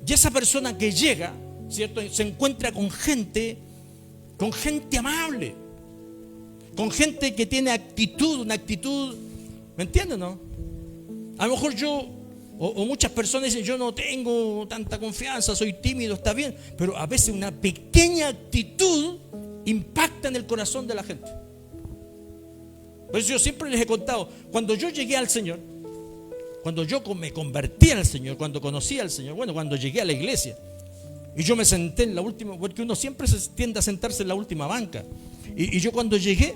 y esa persona que llega, ¿cierto?, se encuentra con gente amable, con gente que tiene actitud, una actitud, ¿me entienden, no? A lo mejor o muchas personas dicen: yo no tengo tanta confianza, soy tímido, está bien, pero a veces una pequeña actitud impacta en el corazón de la gente. Por eso yo siempre les he contado, cuando yo llegué al Señor, cuando yo me convertí al Señor, cuando conocí al Señor, cuando llegué a la iglesia, y yo me senté en la última, porque uno siempre se tiende a sentarse en la última banca, y yo cuando llegué,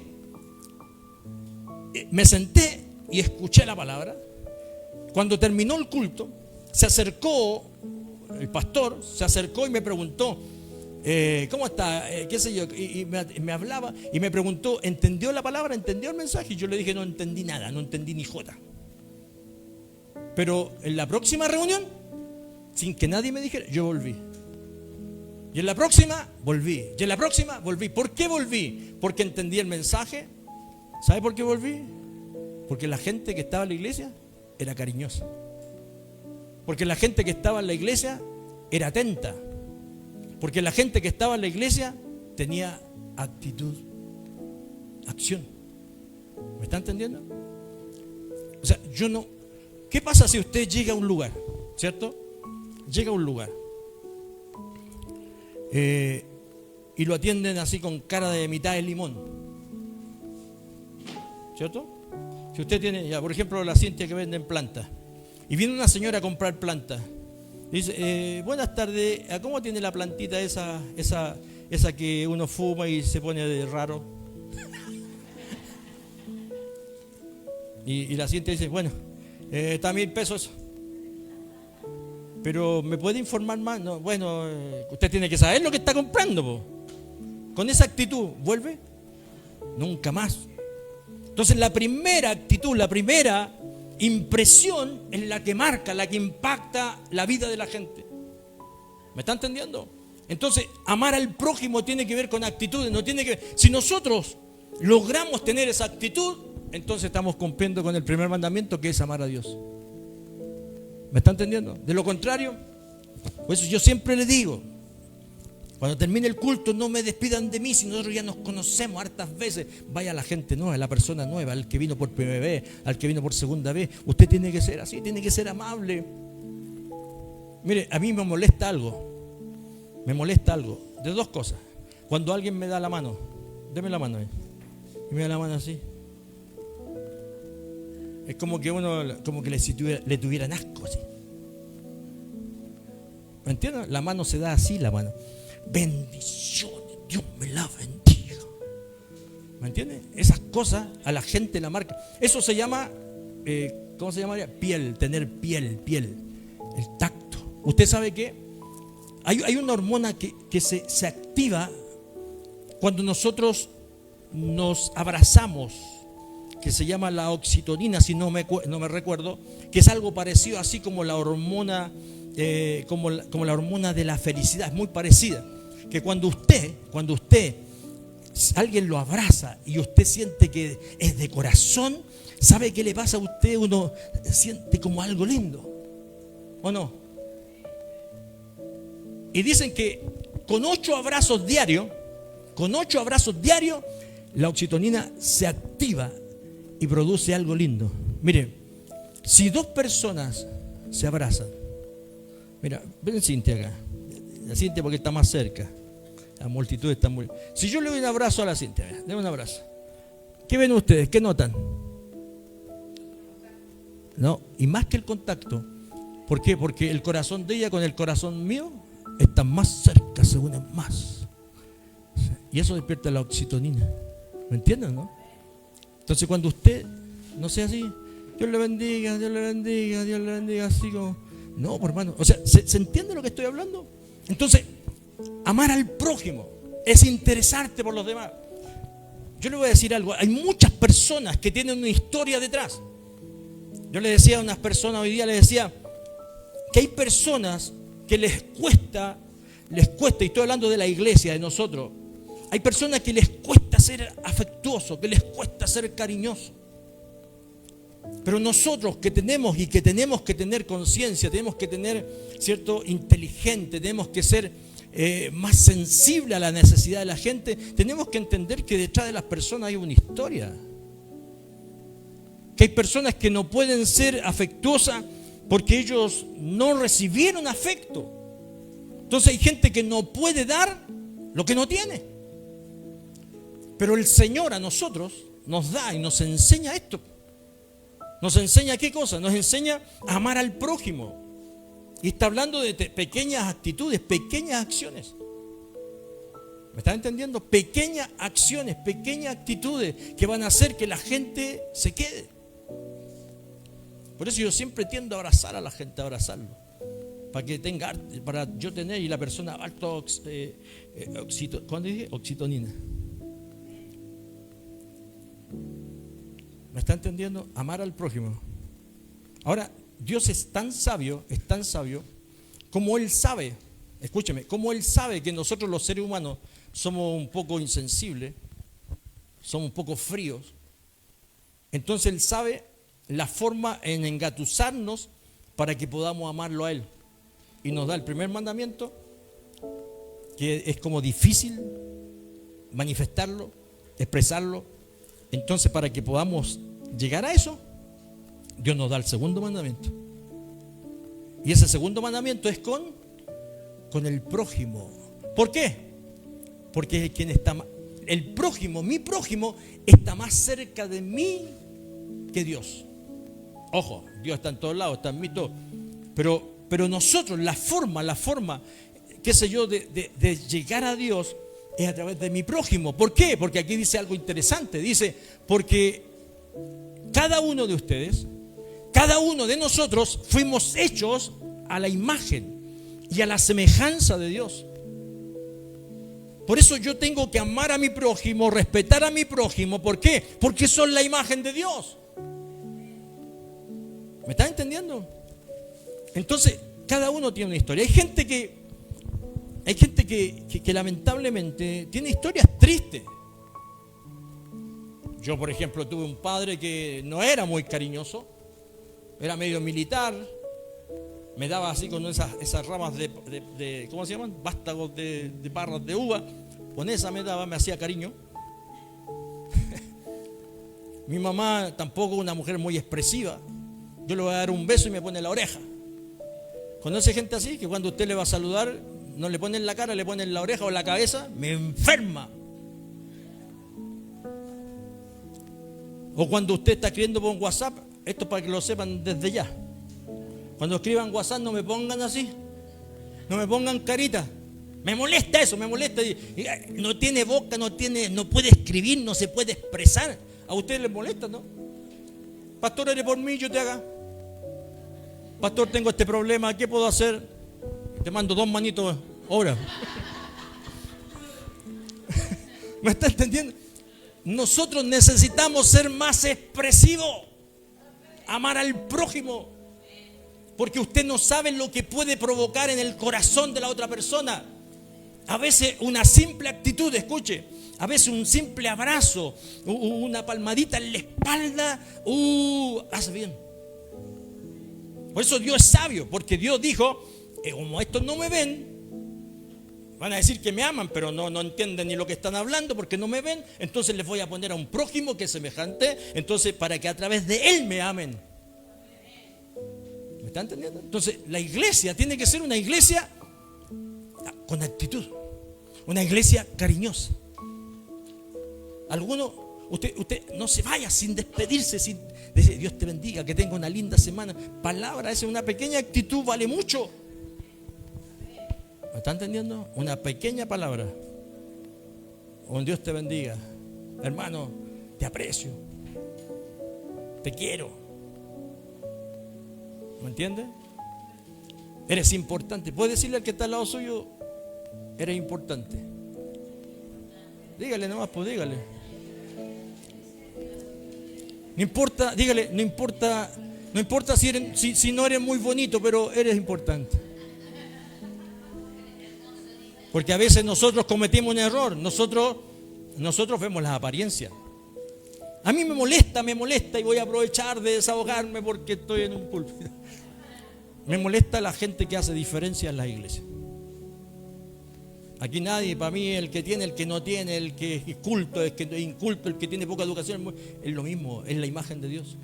me senté y escuché la palabra. Cuando terminó el culto, se acercó el pastor, se acercó y me preguntó: ¿cómo está? ¿Qué sé yo? Y me hablaba y me preguntó: ¿entendió la palabra? ¿Entendió el mensaje? Y yo le dije: no entendí nada, no entendí ni jota. Pero en la próxima reunión, sin que nadie me dijera, yo volví. Y en la próxima, volví. Y en la próxima, volví. ¿Por qué volví? Porque entendí el mensaje. ¿Sabe por qué volví? Porque la gente que estaba en la iglesia era cariñosa. Porque la gente que estaba en la iglesia era atenta. Porque la gente que estaba en la iglesia tenía actitud, acción. ¿Me está entendiendo? O sea, ¿qué pasa si usted llega a un lugar? ¿Cierto? Llega a un lugar y lo atienden así con cara de mitad de limón, ¿cierto? Si usted tiene, ya, por ejemplo, la Cintia que venden plantas, y viene una señora a comprar plantas, dice, buenas tardes, ¿a cómo tiene la plantita esa que uno fuma y se pone de raro? Y la Cintia dice, bueno, está a 1.000 pesos. Pero ¿me puede informar más? No, bueno, usted tiene que saber lo que está comprando, po. Con esa actitud, ¿vuelve? Nunca más. Entonces la primera actitud, la primera impresión es la que marca, la que impacta la vida de la gente. ¿Me está entendiendo? Entonces, amar al prójimo tiene que ver con actitudes, no tiene que ver. Si nosotros logramos tener esa actitud, entonces estamos cumpliendo con el primer mandamiento, que es amar a Dios. ¿Me está entendiendo? De lo contrario, por eso yo siempre le digo, cuando termine el culto, no me despidan de mí, si nosotros ya nos conocemos hartas veces. Vaya a la gente nueva, a la persona nueva, al que vino por primera vez, al que vino por segunda vez. Usted tiene que ser así, tiene que ser amable. Mire, a mí me molesta algo de dos cosas. Cuando alguien me da la mano, deme la mano, y me da la mano así. Es como que uno, como que le tuvieran asco, así. ¿Me entiendes? La mano se da así, la mano. Bendiciones, Dios me la bendiga. ¿Me entiendes? Esas cosas a la gente la marca. Eso se llama, ¿cómo se llamaría? Piel, tener piel, el tacto. ¿Usted sabe qué? Hay una hormona que se activa cuando nosotros nos abrazamos, que se llama la oxitocina, si no me recuerdo, que es algo parecido así como la hormona, como la hormona de la felicidad, es muy parecida. Que cuando usted alguien lo abraza y usted siente que es de corazón, ¿sabe qué le pasa a usted? Uno siente como algo lindo, ¿o no? Y dicen que con 8 abrazos diarios, la oxitocina se activa y produce algo lindo. Mire, si 2 personas se abrazan, mira, ven Cintia acá, la Cintia porque está más cerca, la multitud está muy... Si yo le doy un abrazo a la Cintia, denme un abrazo, ¿qué ven ustedes? ¿Qué notan? No, y más que el contacto, ¿por qué? Porque el corazón de ella con el corazón mío están más cerca, se unen más, y eso despierta la oxitocina. ¿Me entienden, no? Entonces cuando usted, no sea así, Dios le bendiga, Dios le bendiga, Dios le bendiga, así como... No, por hermano, o sea, ¿se entiende lo que estoy hablando? Entonces, amar al prójimo es interesarte por los demás. Yo le voy a decir algo, hay muchas personas que tienen una historia detrás. Yo le decía a unas personas hoy día, les decía que hay personas que les cuesta, y estoy hablando de la iglesia, de nosotros, hay personas que les cuesta ser afectuosos, que les cuesta ser cariñosos. Pero nosotros que tenemos que tener conciencia, tenemos que tener, ¿cierto?, inteligente, tenemos que ser más sensible a la necesidad de la gente, tenemos que entender que detrás de las personas hay una historia. Que hay personas que no pueden ser afectuosas porque ellos no recibieron afecto. Entonces hay gente que no puede dar lo que no tiene. Pero el Señor a nosotros nos da y nos enseña esto. ¿Nos enseña qué cosa? Nos enseña a amar al prójimo. Y está hablando de pequeñas actitudes, pequeñas acciones. ¿Me están entendiendo? Pequeñas acciones, pequeñas actitudes que van a hacer que la gente se quede. Por eso yo siempre tiendo a abrazar a la gente, a abrazarlo. Para que tenga, para yo tener y la persona alto ¿cuándo dije? Oxitocina. ¿Me está entendiendo? Amar al prójimo. Ahora, Dios es tan sabio, como Él sabe, escúcheme, como Él sabe que nosotros los seres humanos somos un poco insensibles, somos un poco fríos. Entonces Él sabe la forma en engatusarnos para que podamos amarlo a Él. Y nos da el primer mandamiento, que es como difícil manifestarlo, expresarlo. Entonces, para que podamos llegar a eso, Dios nos da el segundo mandamiento. Y ese segundo mandamiento es con el prójimo. ¿Por qué? Porque es quien está, el prójimo, mi prójimo, está más cerca de mí que Dios. Ojo, Dios está en todos lados, está en mí todo. Pero nosotros, la forma, qué sé yo, de llegar a Dios es a través de mi prójimo. ¿Por qué? Porque aquí dice algo interesante. Dice, porque cada uno de ustedes, cada uno de nosotros fuimos hechos a la imagen y a la semejanza de Dios. Por eso yo tengo que amar a mi prójimo, respetar a mi prójimo. ¿Por qué? Porque son la imagen de Dios. ¿Me están entendiendo? Entonces, cada uno tiene una historia. Hay gente que lamentablemente tiene historias tristes. Yo, por ejemplo, tuve un padre que no era muy cariñoso, era medio militar, me daba así con esas ramas de ¿cómo se llaman? Vástagos de parras de uva, con esa me hacía cariño. Mi mamá tampoco una mujer muy expresiva. Yo le voy a dar un beso y me pone en la oreja. ¿Conoce gente así? Que cuando usted le va a saludar, no le pone en la cara, le pone en la oreja o en la cabeza, me enferma. O cuando usted está escribiendo por un WhatsApp, esto para que lo sepan desde ya. Cuando escriban WhatsApp no me pongan así, no me pongan carita. Me molesta eso, me molesta. No tiene boca, no puede escribir, no se puede expresar. A ustedes les molesta, ¿no? Pastor, eres por mí, yo te haga. Pastor, tengo este problema, ¿qué puedo hacer? Te mando 2 manitos, ora. ¿Me está entendiendo? Nosotros necesitamos ser más expresivos, amar al prójimo, porque usted no sabe lo que puede provocar en el corazón de la otra persona. A veces una simple actitud, escuche, a veces un simple abrazo, una palmadita en la espalda, hace bien. Por eso Dios es sabio, porque Dios dijo, como estos no me ven, van a decir que me aman, pero no entienden ni lo que están hablando porque no me ven, entonces les voy a poner a un prójimo que es semejante, entonces para que a través de él me amen. ¿Me están entendiendo? Entonces la iglesia tiene que ser una iglesia con actitud, una iglesia cariñosa. Usted no se vaya sin despedirse, sin decir Dios te bendiga, que tenga una linda semana. Palabra, esa es una pequeña actitud, vale mucho. ¿Me está entendiendo? Una pequeña palabra. Un Dios te bendiga. Hermano, te aprecio. Te quiero. ¿Me entiende? Eres importante. ¿Puede decirle al que está al lado suyo? Eres importante. Dígale nomás, pues dígale. No importa, dígale, no importa si no eres muy bonito, pero eres importante. Porque a veces nosotros cometimos un error, nosotros vemos las apariencias. A mí me molesta y voy a aprovechar de desahogarme porque estoy en un púlpito. Me molesta la gente que hace diferencia en las iglesias. Aquí nadie, para mí, el que tiene, el que no tiene, el que es culto, el que es inculto, el que tiene poca educación, es lo mismo, es la imagen de Dios.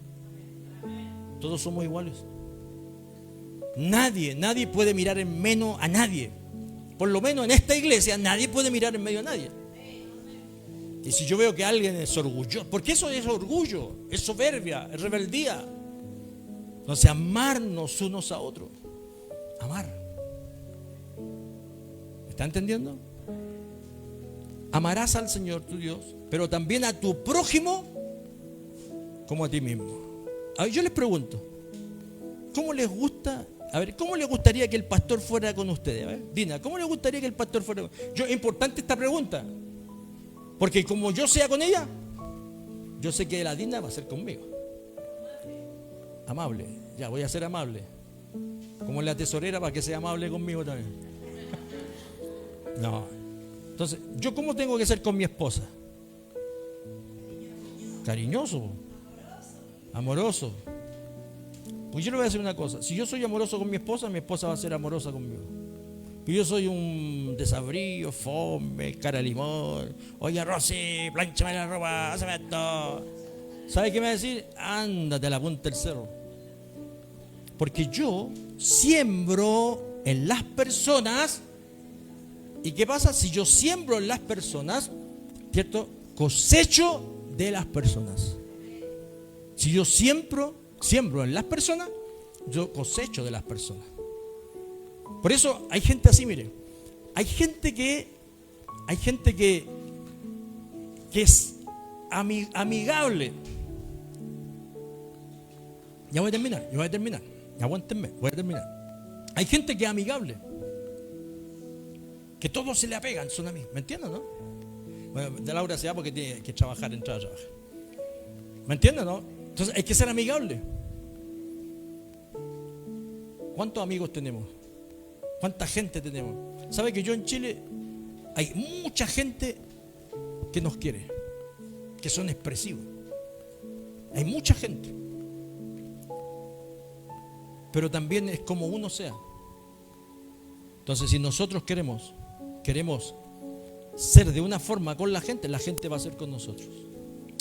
Todos somos iguales. Nadie puede mirar en menos a nadie. Por lo menos en esta iglesia, nadie puede mirar en medio a nadie. Y si yo veo que alguien es orgulloso, porque eso es orgullo, es soberbia, es rebeldía. Entonces, amarnos unos a otros. Amar. ¿Está entendiendo? Amarás al Señor tu Dios, pero también a tu prójimo como a ti mismo. A ver, yo les pregunto, ¿cómo les gusta? A ver, ¿cómo les gustaría que el pastor fuera con ustedes? A ver, Dina, ¿cómo les gustaría que el pastor fuera con ustedes? Es importante esta pregunta, porque como yo sea con ella, yo sé que la Dina va a ser conmigo. Amable, ya voy a ser amable. Como la tesorera para que sea amable conmigo también. No. Entonces, ¿yo cómo tengo que ser con mi esposa? Cariñoso, amoroso. Pues yo le voy a decir una cosa. Si yo soy amoroso con mi esposa va a ser amorosa conmigo. Y yo soy un desabrío, fome, cara limón. Oye, Rosy, plánchame la ropa, hazme esto. ¿Sabe qué me va a decir? Ándate a la punta del cerro. Porque yo siembro en las personas. ¿Y qué pasa? Si yo siembro en las personas, ¿cierto? Cosecho de las personas. Si yo siembro en las personas, yo cosecho de las personas. Por eso hay gente así, mire. Hay gente que es amigable. Ya voy a terminar. Aguántenme, voy a terminar. Hay gente que es amigable, que todos se le apegan, son amigos. ¿Me entienden, no? Bueno, de Laura se va porque tiene que trabajar, entrar a trabajar. ¿Me entienden, no? Entonces hay que ser amigable. ¿Cuántos amigos tenemos? ¿Cuánta gente tenemos? ¿Sabe que yo en Chile hay mucha gente que nos quiere, que son expresivos? Hay mucha gente. Pero también es como uno sea. Entonces, si nosotros queremos ser de una forma con la gente va a ser con nosotros.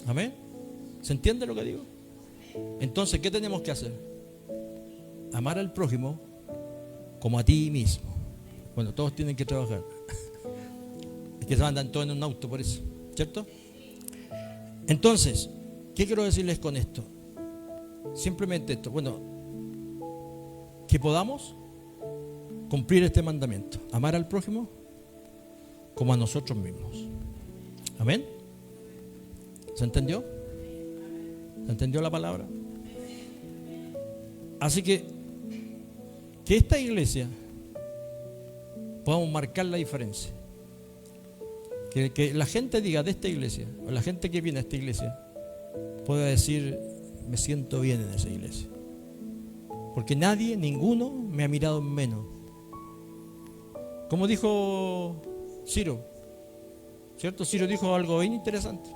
¿Amén? ¿Se entiende lo que digo? Entonces, ¿qué tenemos que hacer? Amar al prójimo como a ti mismo. Bueno, todos tienen que trabajar. Es que se andan todos en un auto por eso, ¿cierto? Entonces, ¿qué quiero decirles con esto? Simplemente esto. Bueno, que podamos cumplir este mandamiento. Amar al prójimo como a nosotros mismos. ¿Amén? ¿Se entendió? ¿Se entendió la palabra? Así que esta iglesia podamos marcar la diferencia. Que la gente diga de esta iglesia, o la gente que viene a esta iglesia, pueda decir, me siento bien en esa iglesia. Porque ninguno me ha mirado en menos. Como dijo Ciro, ¿cierto? Ciro dijo algo bien interesante.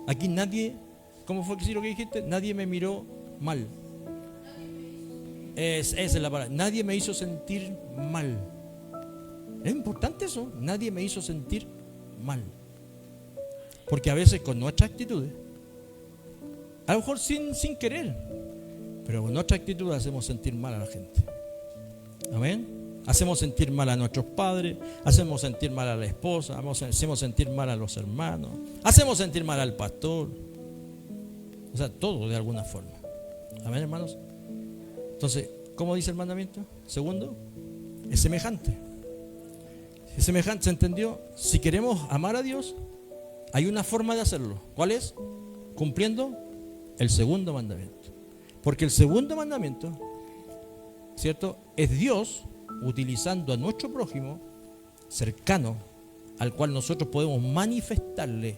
Aquí nadie, ¿cómo fue, Ciro, que dijiste? Nadie me miró mal. Esa es la palabra. Nadie me hizo sentir mal. Es importante eso. Nadie me hizo sentir mal. Porque a veces con nuestras actitudes, a lo mejor sin querer, pero con nuestra actitud hacemos sentir mal a la gente. Amén. Hacemos sentir mal a nuestros padres, hacemos sentir mal a la esposa, hacemos sentir mal a los hermanos, hacemos sentir mal al pastor. O sea, todo de alguna forma. Amén, hermanos. Entonces, ¿cómo dice el mandamiento? Segundo, es semejante. Es semejante, ¿se entendió? Si queremos amar a Dios, hay una forma de hacerlo. ¿Cuál es? Cumpliendo el segundo mandamiento. Porque el segundo mandamiento, ¿cierto?, es Dios utilizando a nuestro prójimo cercano, al cual nosotros podemos manifestarle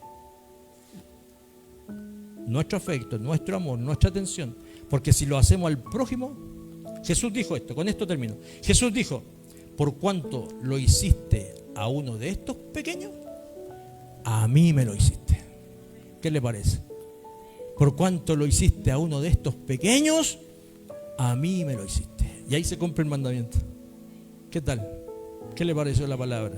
nuestro afecto, nuestro amor, nuestra atención. Porque si lo hacemos al prójimo, Jesús dijo esto, con esto termino. Jesús dijo, por cuanto lo hiciste a uno de estos pequeños, a mí me lo hiciste. ¿Qué le parece? Por cuanto lo hiciste a uno de estos pequeños, a mí me lo hiciste. Y ahí se cumple el mandamiento. ¿Qué tal? ¿Qué le pareció la palabra?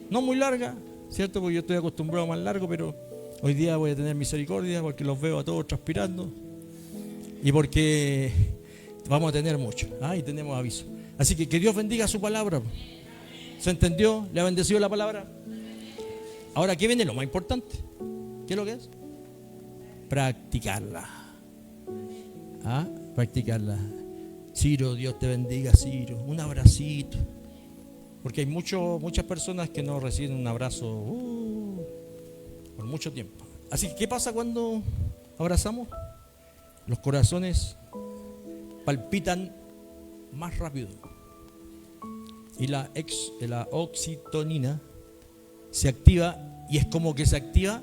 No muy larga, ¿cierto? Porque yo estoy acostumbrado a más largo, pero hoy día voy a tener misericordia porque los veo a todos transpirando y porque vamos a tener mucho. Y tenemos aviso. Así que Dios bendiga su palabra. ¿Se entendió? ¿Le ha bendecido la palabra? Ahora, ¿qué viene lo más importante? ¿Qué es lo que es? Practicarla. Practicarla. Ciro, Dios te bendiga, Ciro. Un abracito. Porque hay muchas personas que no reciben un abrazo por mucho tiempo. Así que, ¿qué pasa cuando abrazamos? Los corazones palpitan más rápido. Y la oxitocinina se activa, y es como que se activa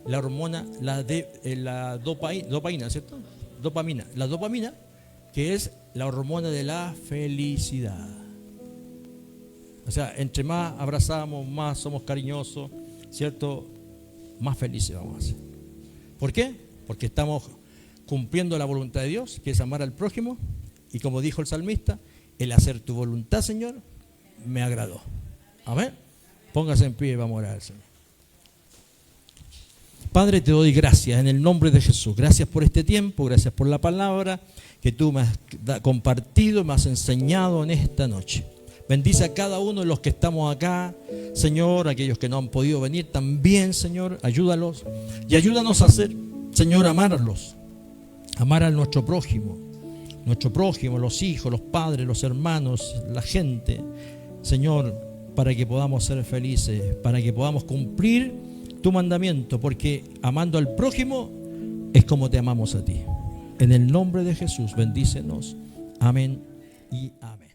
la hormona, la dopamina, ¿cierto? La dopamina, que es la hormona de la felicidad. O sea, entre más abrazamos, más somos cariñosos, ¿cierto? Más felices vamos a ser. ¿Por qué? Porque estamos cumpliendo la voluntad de Dios, que es amar al prójimo, y como dijo el salmista, el hacer tu voluntad, Señor, me agradó. Amén. Póngase en pie y vamos a orar al Señor. Padre, te doy gracias en el nombre de Jesús. Gracias por este tiempo, gracias por la palabra que tú me has compartido, me has enseñado en esta noche. Bendice a cada uno de los que estamos acá, Señor, aquellos que no han podido venir también, Señor, ayúdalos y ayúdanos a hacer, Señor, amarlos Amar a nuestro prójimo, los hijos, los padres, los hermanos, la gente, Señor, para que podamos ser felices, para que podamos cumplir tu mandamiento, porque amando al prójimo es como te amamos a ti. En el nombre de Jesús, bendícenos. Amén y amén.